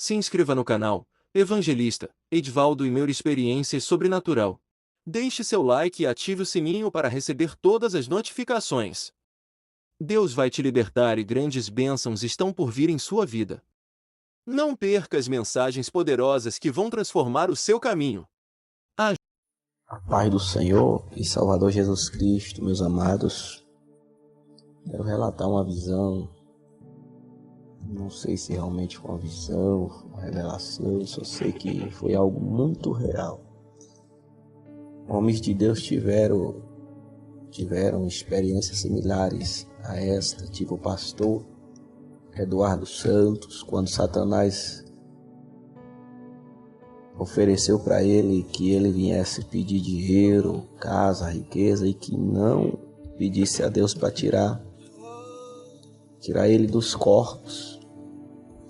Se inscreva no canal Evangelista Edivaldo e Meu Experiência Sobrenatural. Deixe seu like e ative o sininho para receber todas as notificações. Deus vai te libertar e grandes bênçãos estão por vir em sua vida. Não perca as mensagens poderosas que vão transformar o seu caminho. A paz do Senhor e Salvador Jesus Cristo, meus amados. Quero relatar uma visão. Não sei se realmente foi uma visão, uma revelação, só sei que foi algo muito real. Homens de Deus tiveram experiências similares a esta, tipo o pastor Eduardo Santos, quando Satanás ofereceu para ele que ele viesse pedir dinheiro, casa, riqueza, e que não pedisse a Deus para tirar ele dos corpos.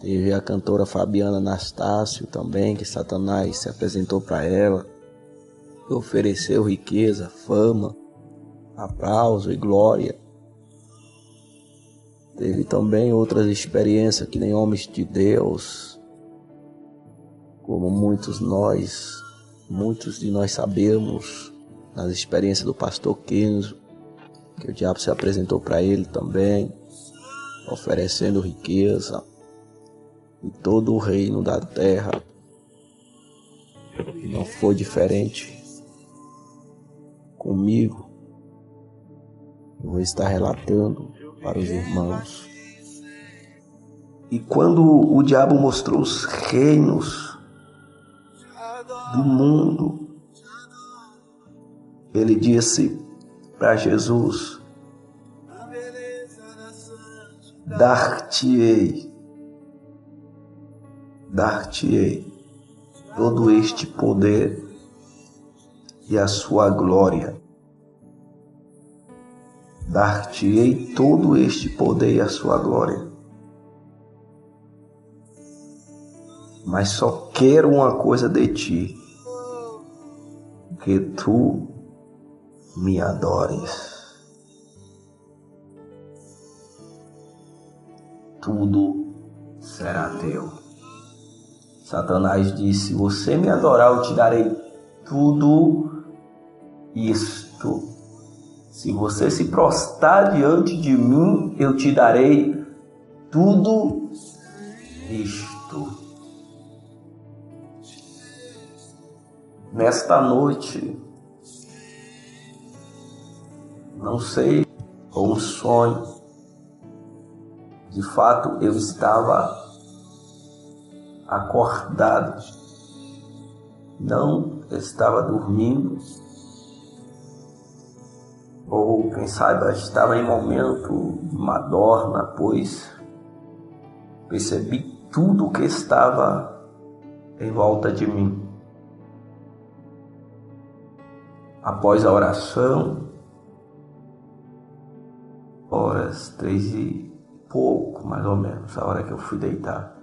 Teve a cantora Fabiana Anastácio também, que Satanás se apresentou para ela e ofereceu riqueza, fama, aplauso e glória. Teve também outras experiências que nem homens de Deus, como muitos de nós sabemos, nas experiências do pastor Kenzo, que o diabo se apresentou para ele também, oferecendo riqueza e todo o reino da terra. E não foi diferente comigo. Eu vou estar relatando para os irmãos. E quando o diabo mostrou os reinos do mundo, ele disse para Jesus: dar-te-ei todo este poder e a sua glória. Dar-te-ei todo este poder e a sua glória. Mas só quero uma coisa de ti, que tu me adores. Tudo será teu. Satanás disse: você me adorar, eu te darei tudo isto. Se você se prostrar diante de mim, eu te darei tudo isto. Nesta noite, não sei, ou um sonho, de fato eu estava acordado, não estava dormindo, ou quem sabe estava em momento de madorna, pois percebi tudo o que estava em volta de mim. Após a oração, horas 3 e pouco, mais ou menos, a hora que eu fui deitar,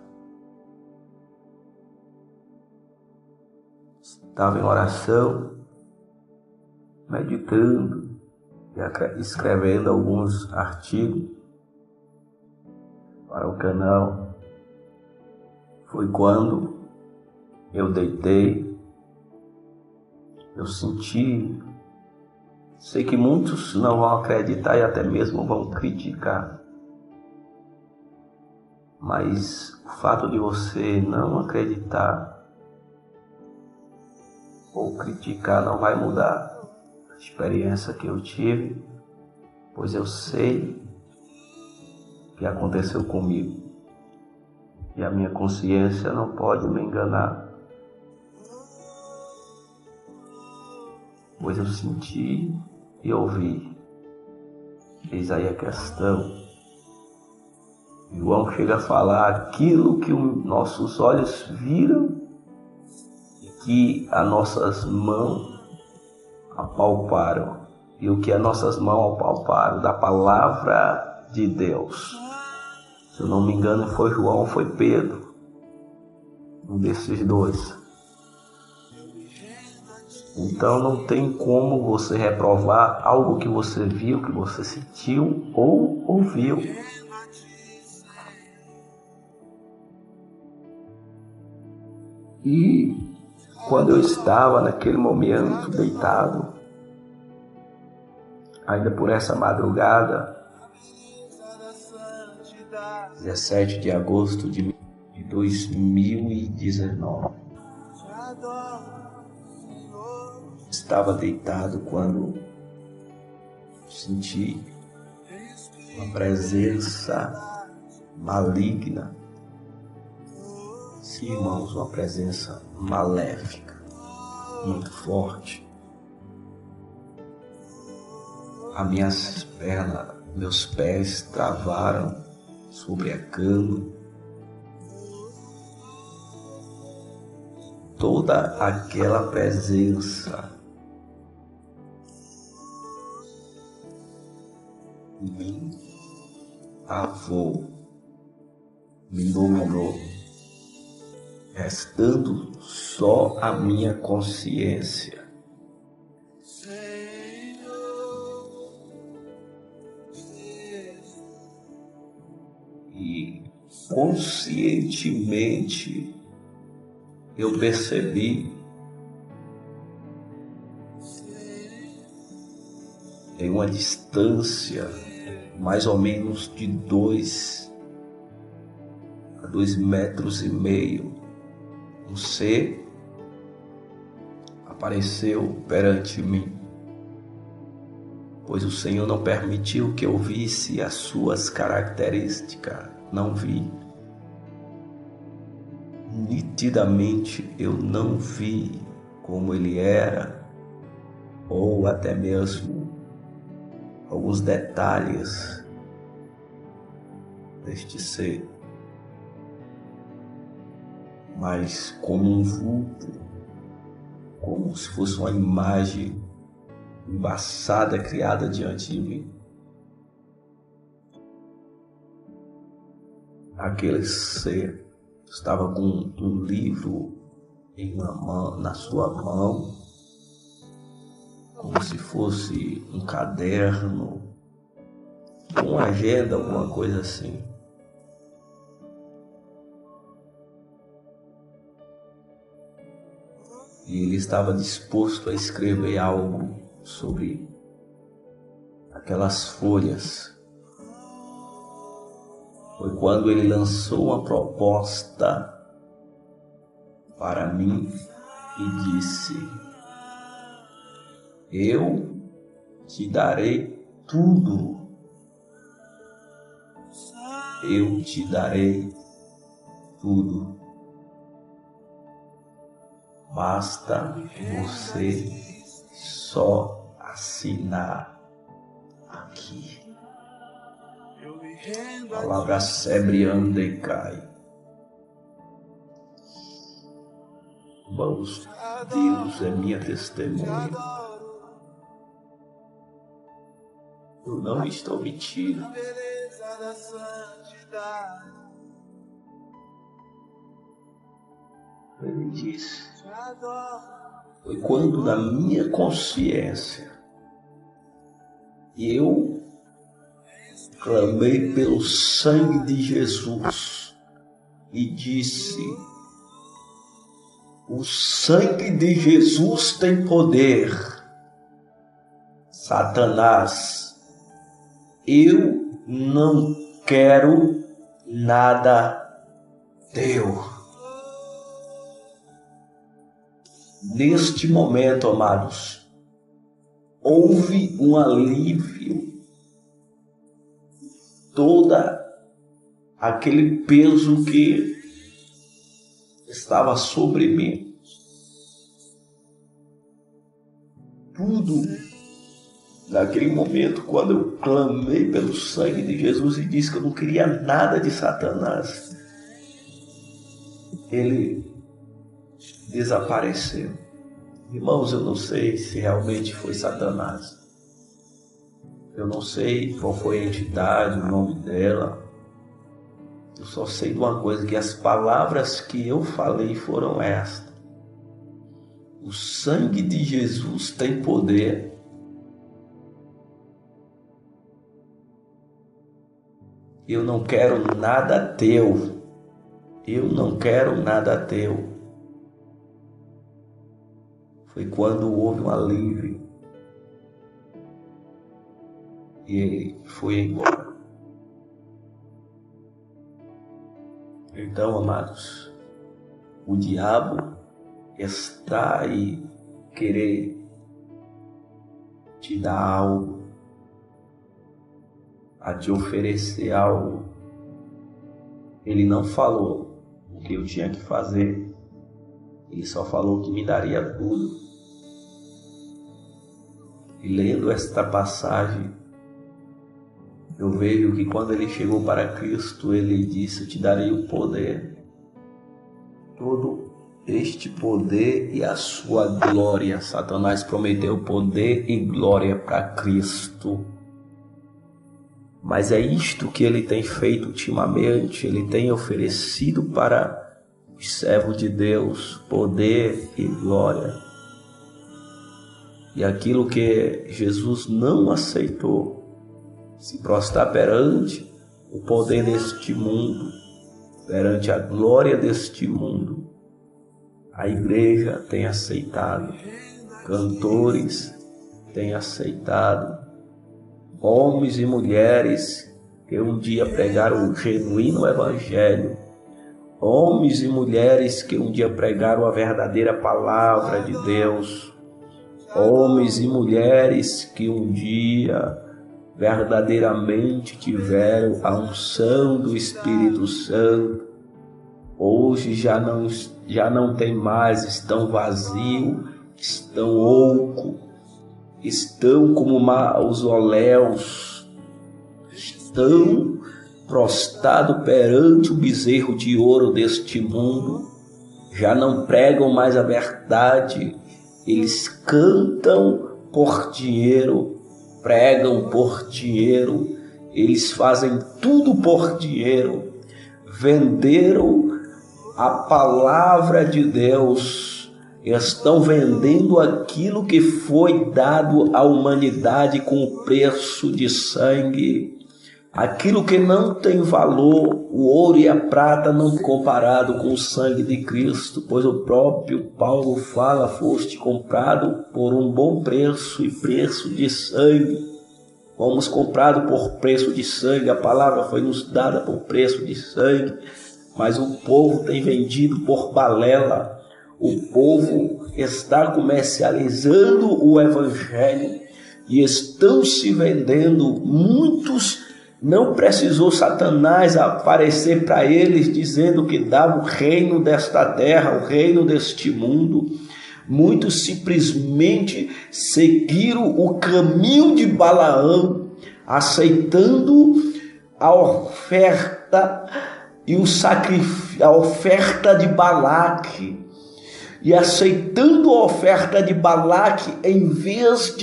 estava em oração, meditando e escrevendo alguns artigos para o canal. Foi quando eu deitei, eu senti, sei que muitos não vão acreditar e até mesmo vão criticar, mas o fato de você não acreditar ou criticar não vai mudar a experiência que eu tive, pois eu sei o que aconteceu comigo e a minha consciência não pode me enganar, pois eu senti e ouvi. Eis aí a questão. João chega a falar aquilo que os nossos olhos viram e que as nossas mãos apalparam. E o que as nossas mãos apalparam da palavra de Deus. Se eu não me engano, foi João ou foi Pedro, um desses dois. Então não tem como você reprovar algo que você viu, que você sentiu ou ouviu. E quando eu estava naquele momento deitado, ainda por essa madrugada, 17 de agosto de 2019, estava deitado quando senti uma presença maligna. Sim, irmãos, uma presença maléfica, muito forte. As minhas pernas, meus pés travaram sobre a cama. Toda aquela presença me avou, me dominou, restando só a minha consciência. E conscientemente eu percebi em uma distância mais ou menos de 2 a 2,5 metros, um ser apareceu perante mim, pois o Senhor não permitiu que eu visse as suas características, não vi. Nitidamente eu não vi como ele era, ou até mesmo alguns detalhes deste ser, mas como um vulto, como se fosse uma imagem embaçada criada diante de mim. Aquele ser estava com um livro na sua mão, como se fosse um caderno, uma agenda, alguma coisa assim. E ele estava disposto a escrever algo sobre aquelas folhas. Foi quando ele lançou uma proposta para mim e disse: eu te darei tudo. Eu te darei tudo. Basta você só assinar aqui. Palavra sebriande cai. Irmãos, Deus é minha testemunha. Eu não estou mentindo. Ele disse: foi quando na minha consciência eu clamei pelo sangue de Jesus e disse: o sangue de Jesus tem poder. Satanás, eu não quero nada teu. Neste momento, amados, houve um alívio. Toda aquele peso que estava sobre mim, tudo naquele momento, quando eu clamei pelo sangue de Jesus e disse que eu não queria nada de Satanás, ele desapareceu. Irmãos, eu não sei se realmente foi Satanás. Eu não sei qual foi a entidade, o nome dela. Eu só sei de uma coisa, que as palavras que eu falei foram estas: o sangue de Jesus tem poder. Eu não quero nada teu. Eu não quero nada teu. Foi quando houve um alívio e ele foi embora. Então, amados, o diabo está aí querer te dar algo, a te oferecer algo. Ele não falou o que eu tinha que fazer, ele só falou que me daria tudo. E lendo esta passagem, eu vejo que quando ele chegou para Cristo, ele disse: eu te darei o poder, todo este poder e a sua glória. Satanás prometeu poder e glória para Cristo. Mas é isto que ele tem feito ultimamente. Ele tem oferecido para os servos de Deus poder e glória. E aquilo que Jesus não aceitou, se prostrar perante o poder deste mundo, perante a glória deste mundo, a igreja tem aceitado, cantores têm aceitado, homens e mulheres que um dia pregaram o genuíno evangelho, homens e mulheres que um dia pregaram a verdadeira palavra de Deus, homens e mulheres que um dia verdadeiramente tiveram a unção do Espírito Santo, hoje já não tem mais, estão vazios, estão ocos, estão como mausoléus, estão prostrados perante o bezerro de ouro deste mundo, já não pregam mais a verdade, eles cantam por dinheiro, pregam por dinheiro, eles fazem tudo por dinheiro, venderam a palavra de Deus, estão vendendo aquilo que foi dado à humanidade com o preço de sangue, aquilo que não tem valor, o ouro e a prata não comparado com o sangue de Cristo, pois o próprio Paulo fala: foste comprado por um bom preço e preço de sangue. Fomos comprados por preço de sangue, a palavra foi nos dada por preço de sangue, mas o povo tem vendido por balela, o povo está comercializando o evangelho e estão se vendendo. Muitos não precisou Satanás aparecer para eles dizendo que dava o reino desta terra, o reino deste mundo. Muitos simplesmente seguiram o caminho de Balaão, aceitando a oferta e o sacrifício, a oferta de Balaque, e aceitando a oferta de Balaque, em vez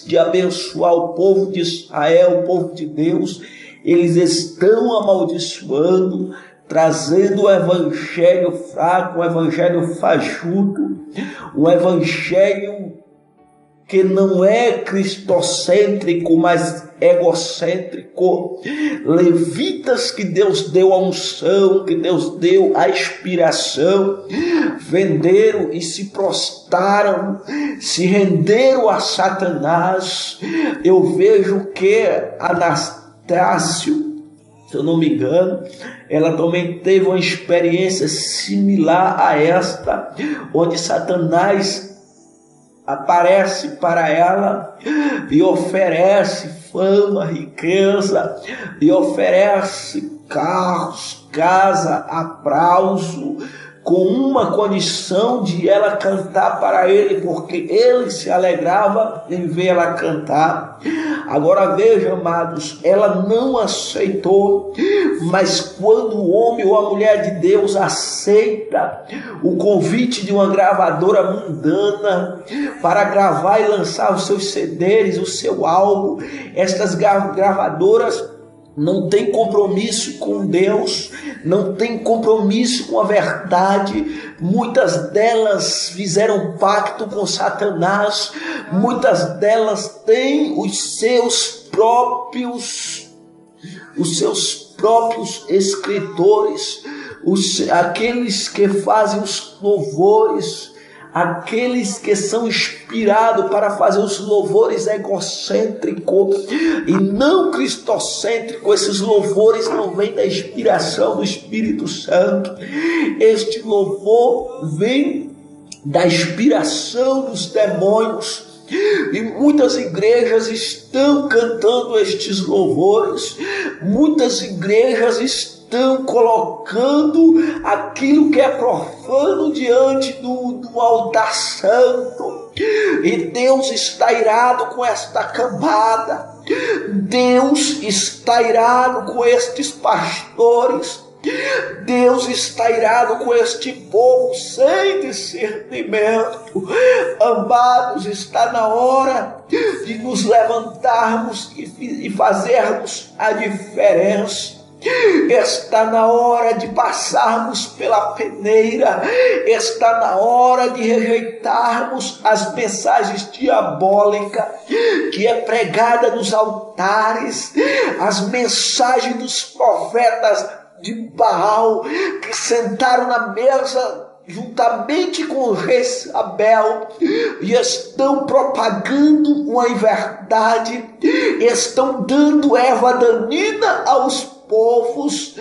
de abençoar o povo de Israel, o povo de Deus, eles estão amaldiçoando, trazendo o evangelho fraco, o evangelho fajuto, o evangelho que não é cristocêntrico, mas egocêntrico. Levitas que Deus deu a unção, que Deus deu a inspiração, venderam e se prostraram, se renderam a Satanás. Eu vejo que Anastácio, se eu não me engano, ela também teve uma experiência similar a esta, onde Satanás aparece para ela e oferece fama, riqueza, e oferece carros, casa, aplauso, com uma condição de ela cantar para ele, porque ele se alegrava em ver ela cantar. Agora veja, amados, ela não aceitou, mas quando o homem ou a mulher de Deus aceita o convite de uma gravadora mundana para gravar e lançar os seus CDs, o seu álbum, estas gravadoras não tem compromisso com Deus, não tem compromisso com a verdade. Muitas delas fizeram pacto com Satanás, muitas delas têm os seus próprios escritores, aqueles que fazem os louvores, aqueles que são inspirados para fazer os louvores egocêntricos e não cristocêntricos. Esses louvores não vêm da inspiração do Espírito Santo. Este louvor vem da inspiração dos demônios. E muitas igrejas estão cantando estes louvores, muitas igrejas estão colocando aquilo que é profano diante do altar santo, e Deus está irado com esta cambada, Deus está irado com estes pastores, Deus está irado com este povo sem discernimento. Amados, está na hora de nos levantarmos e fazermos a diferença. Está na hora de passarmos pela peneira. Está na hora de rejeitarmos as mensagens diabólicas que é pregada nos altares, as mensagens dos profetas de Baal, que sentaram na mesa juntamente com o rei Abel e estão propagando uma inverdade, estão dando erva danina aos povos,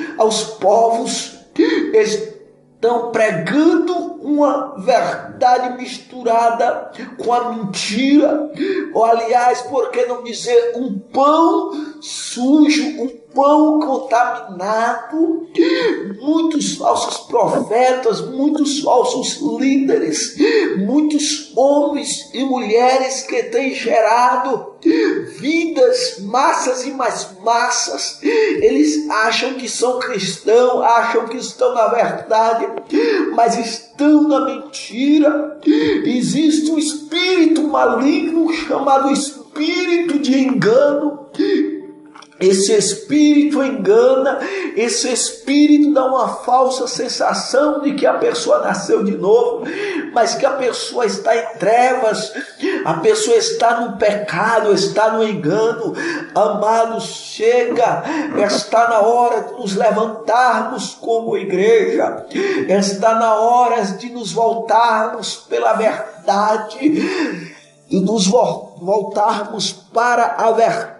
estão pregando uma verdade misturada com a mentira, ou aliás, por que não dizer um pão sujo, um pão contaminado. Muitos falsos profetas, muitos falsos líderes, muitos homens e mulheres que têm gerado vidas, massas e mais massas. Eles acham que são cristãos, acham que estão na verdade, mas estão na mentira. Existe um espírito maligno chamado espírito de engano. Esse espírito engana, esse espírito dá uma falsa sensação de que a pessoa nasceu de novo, mas que a pessoa está em trevas, a pessoa está no pecado, está no engano. Amados, chega, está na hora de nos levantarmos como igreja, está na hora de nos voltarmos pela verdade, e nos voltarmos para a verdade,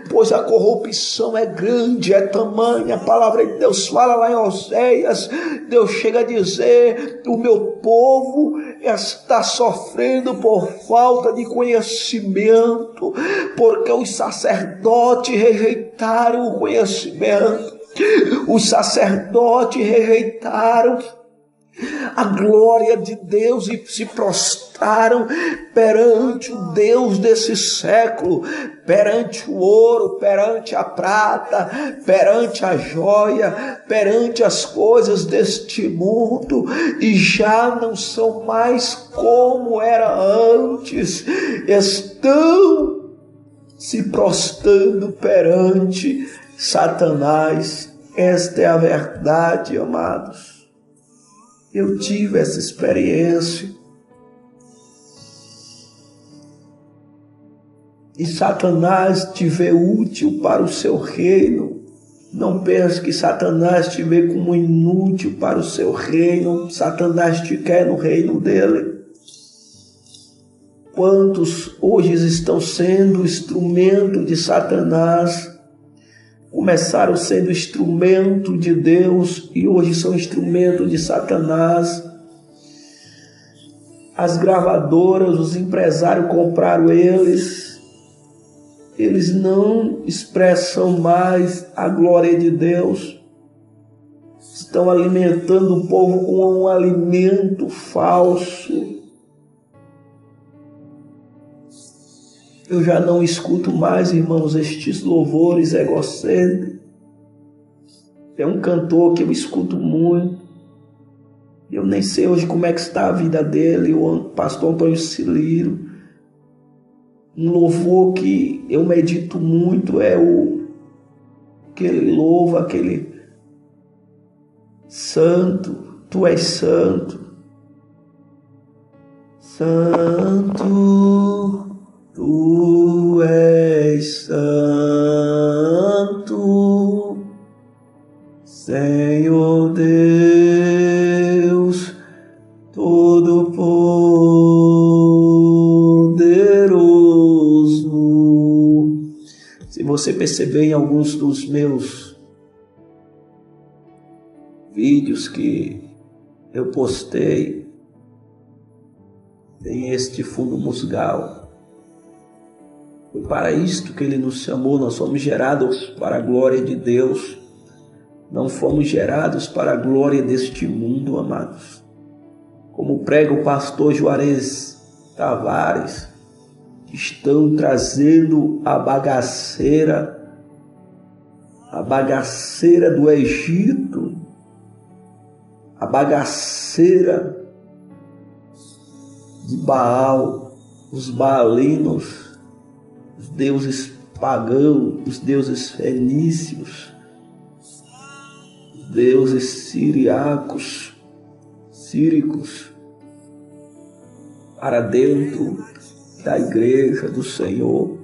pois a corrupção é grande, é tamanha. A palavra de Deus fala lá em Oséias, Deus chega a dizer: o meu povo está sofrendo por falta de conhecimento, porque os sacerdotes rejeitaram o conhecimento, os sacerdotes rejeitaram a glória de Deus e se prostraram perante o Deus desse século, perante o ouro, perante a prata, perante a joia, perante as coisas deste mundo, e já não são mais como era antes. Estão se prostrando perante Satanás. Esta é a verdade, amados. Eu tive essa experiência. E Satanás te vê útil para o seu reino. Não pense que Satanás te vê como inútil para o seu reino. Satanás te quer no reino dele. Quantos hoje estão sendo instrumento de Satanás? Começaram sendo instrumento de Deus e hoje são instrumento de Satanás. As gravadoras, os empresários compraram eles. Eles não expressam mais a glória de Deus. Estão alimentando o povo com um alimento falso. Eu já não escuto mais, irmãos, estes louvores egocêntricos. É um cantor que eu escuto muito. Eu nem sei hoje como é que está a vida dele, o pastor Antônio Ciliro. Um louvor que eu medito muito é o que ele louva, aquele santo, tu és santo. Santo, tu és santo, Senhor Deus Todo-Poderoso. você perceber em alguns dos meus vídeos que eu postei, tem este fundo musgal. Foi para isto que ele nos chamou. Nós fomos gerados para a glória de Deus. Não fomos gerados para a glória deste mundo, amados. Como prega o pastor Juarez Tavares, estão trazendo a bagaceira do Egito, a bagaceira de Baal, os baalinos, os deuses pagãos, os deuses fenícios, os deuses síricos, para dentro da igreja do Senhor.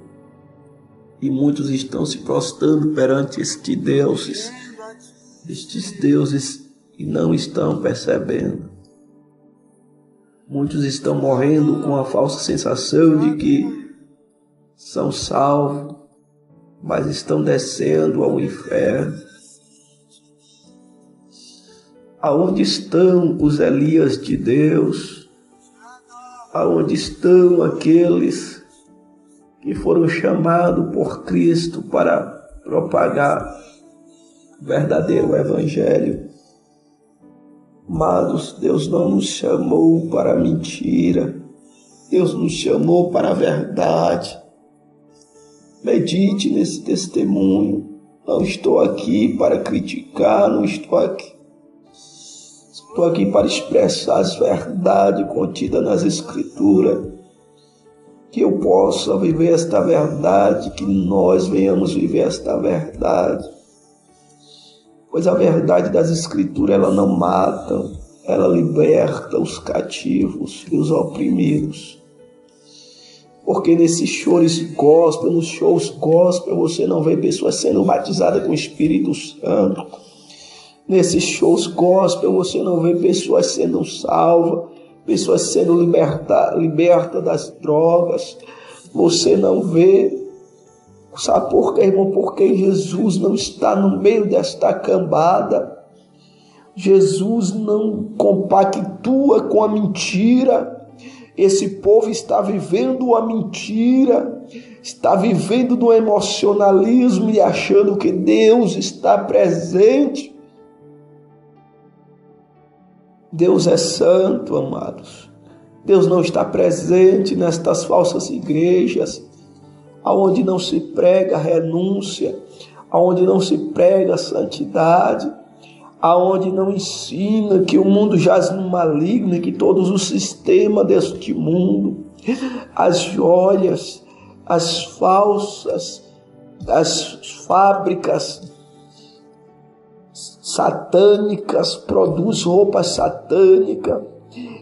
E muitos estão se prostrando perante estes deuses e não estão percebendo. Muitos estão morrendo com a falsa sensação de que são salvos, mas estão descendo ao inferno. Aonde estão os Elias de Deus? Aonde estão aqueles que foram chamados por Cristo para propagar o verdadeiro evangelho? Amados, Deus não nos chamou para a mentira. Deus nos chamou para a verdade. Medite nesse testemunho. Não estou aqui para criticar, não estou aqui. Estou aqui para expressar as verdades contidas nas Escrituras. Que eu possa viver esta verdade, que nós venhamos viver esta verdade. Pois a verdade das Escrituras, ela não mata, ela liberta os cativos e os oprimidos. Porque nesses shows gospel, nos shows gospel, você não vê pessoas sendo batizadas com o Espírito Santo. Nesses shows gospel, você não vê pessoas sendo salvas, pessoas sendo libertas das drogas. Você não vê. Sabe por quê, irmão? Porque Jesus não está no meio desta cambada. Jesus não compactua com a mentira. Esse povo está vivendo a mentira, está vivendo do emocionalismo e achando que Deus está presente. Deus é santo, amados. Deus não está presente nestas falsas igrejas, aonde não se prega renúncia, aonde não se prega santidade, aonde não ensina que o mundo jaz no maligno e que todos os sistemas deste mundo, as joias, as falsas, as fábricas satânicas produzem roupas satânicas,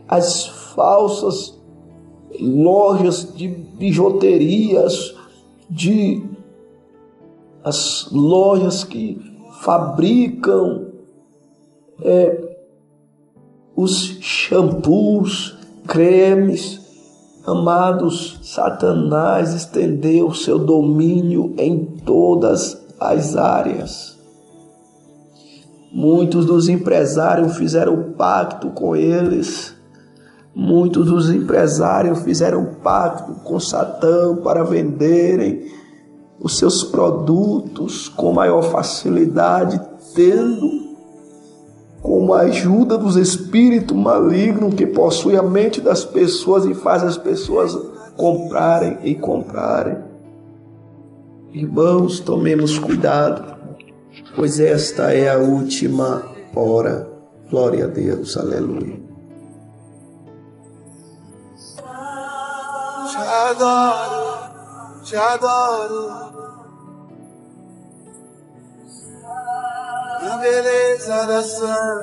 as falsas lojas de bijuterias, as lojas que fabricam os shampoos, cremes. Amados, Satanás estendeu seu domínio em todas as áreas. Muitos dos empresários fizeram pacto com eles. Muitos dos empresários fizeram pacto com Satã para venderem os seus produtos com maior facilidade, tendo como a ajuda dos espíritos malignos que possuem a mente das pessoas e faz as pessoas comprarem e comprarem. Irmãos, tomemos cuidado, pois esta é a última hora. Glória a Deus, aleluia. Te adoro, na beleza da sua